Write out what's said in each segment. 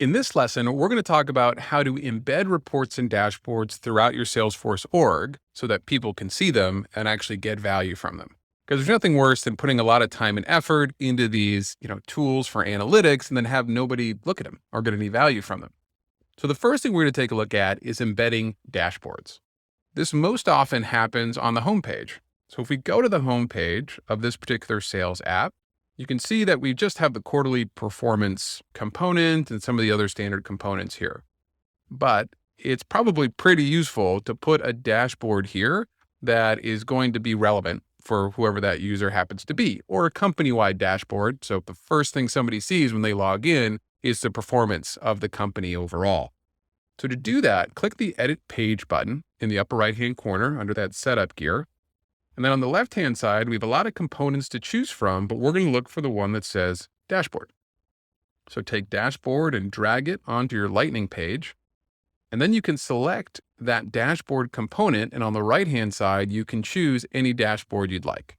In this lesson, we're going to talk about how to embed reports and dashboards throughout your Salesforce org so that people can see them and actually get value from them. Because there's nothing worse than putting a lot of time and effort into these, tools for analytics and then have nobody look at them or get any value from them. So the first thing we're going to take a look at is embedding dashboards. This most often happens on the homepage. So if we go to the homepage of this particular sales app, you can see that we just have the quarterly performance component and some of the other standard components here. But it's probably pretty useful to put a dashboard here that is going to be relevant for whoever that user happens to be, or a company-wide dashboard. So the first thing somebody sees when they log in is the performance of the company overall. So to do that, click the Edit Page button in the upper right-hand corner under that setup gear. And then on the left-hand side, we have a lot of components to choose from, but we're going to look for the one that says Dashboard. So take Dashboard and drag it onto your Lightning page. And then you can select that dashboard component. And on the right-hand side, you can choose any dashboard you'd like.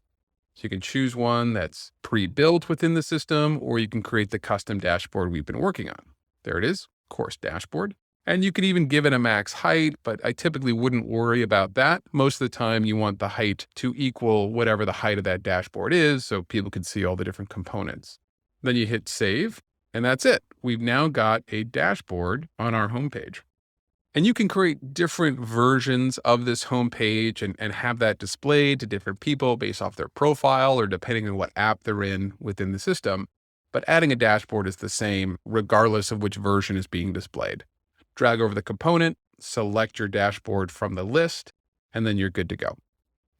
So you can choose one that's pre-built within the system, or you can create the custom dashboard we've been working on. There it is, Course Dashboard. And you could even give it a max height, but I typically wouldn't worry about that. Most of the time you want the height to equal whatever the height of that dashboard is so people can see all the different components. Then you hit save, and that's it. We've now got a dashboard on our homepage. And you can create different versions of this homepage and have that displayed to different people based off their profile or depending on what app they're in within the system. But adding a dashboard is the same regardless of which version is being displayed. Drag over the component, select your dashboard from the list, and then you're good to go.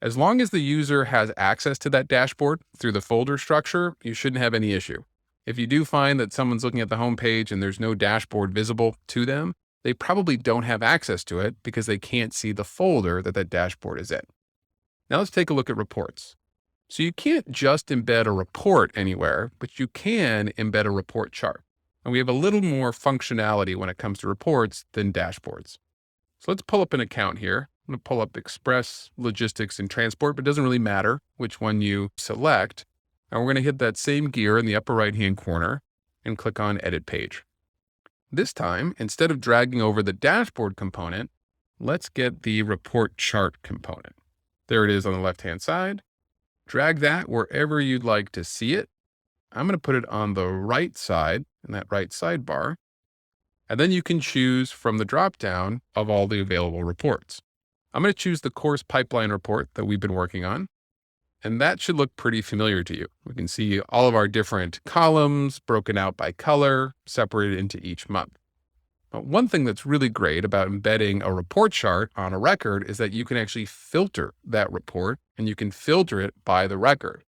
As long as the user has access to that dashboard through the folder structure, you shouldn't have any issue. If you do find that someone's looking at the homepage and there's no dashboard visible to them, they probably don't have access to it because they can't see the folder that dashboard is in. Now let's take a look at reports. So you can't just embed a report anywhere, but you can embed a report chart. And we have a little more functionality when it comes to reports than dashboards. So let's pull up an account here. I'm going to pull up Express, Logistics, and Transport, but it doesn't really matter which one you select. And we're going to hit that same gear in the upper right-hand corner and click on Edit Page. This time, instead of dragging over the dashboard component, let's get the report chart component. There it is on the left-hand side. Drag that wherever you'd like to see it. I'm going to put it on the right side in that right sidebar. And then you can choose from the dropdown of all the available reports. I'm going to choose the course pipeline report that we've been working on. And that should look pretty familiar to you. We can see all of our different columns broken out by color, separated into each month. But one thing that's really great about embedding a report chart on a record is that you can actually filter that report and you can filter it by the record.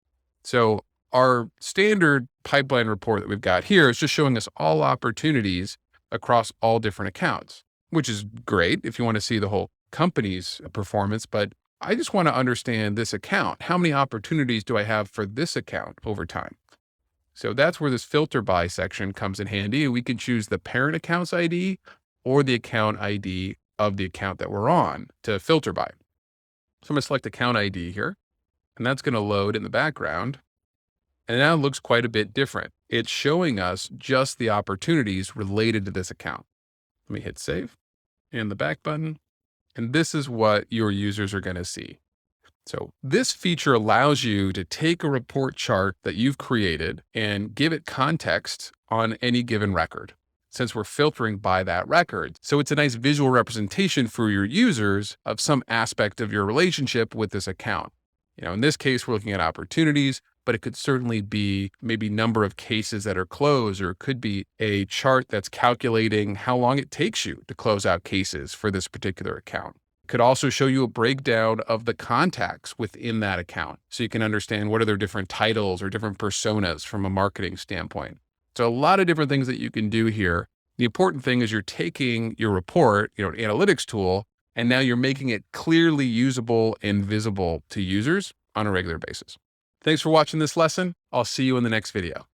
So our standard pipeline report that we've got here is just showing us all opportunities across all different accounts, which is great if you want to see the whole company's performance. But I just want to understand this account. How many opportunities do I have for this account over time? So that's where this filter by section comes in handy. We can choose the parent account's ID or the account ID of the account that we're on to filter by. So I'm going to select account ID here, and that's going to load in the background. And now it looks quite a bit different. It's showing us just the opportunities related to this account. Let me hit save and the back button. And this is what your users are going to see. So this feature allows you to take a report chart that you've created and give it context on any given record, since we're filtering by that record. So it's a nice visual representation for your users of some aspect of your relationship with this account. In this case, we're looking at opportunities, but it could certainly be maybe number of cases that are closed, or it could be a chart that's calculating how long it takes you to close out cases for this particular account. It could also show you a breakdown of the contacts within that account, so you can understand what are their different titles or different personas from a marketing standpoint. So a lot of different things that you can do here. The important thing is you're taking your report, an analytics tool, and now you're making it clearly usable and visible to users on a regular basis. Thanks for watching this lesson. I'll see you in the next video.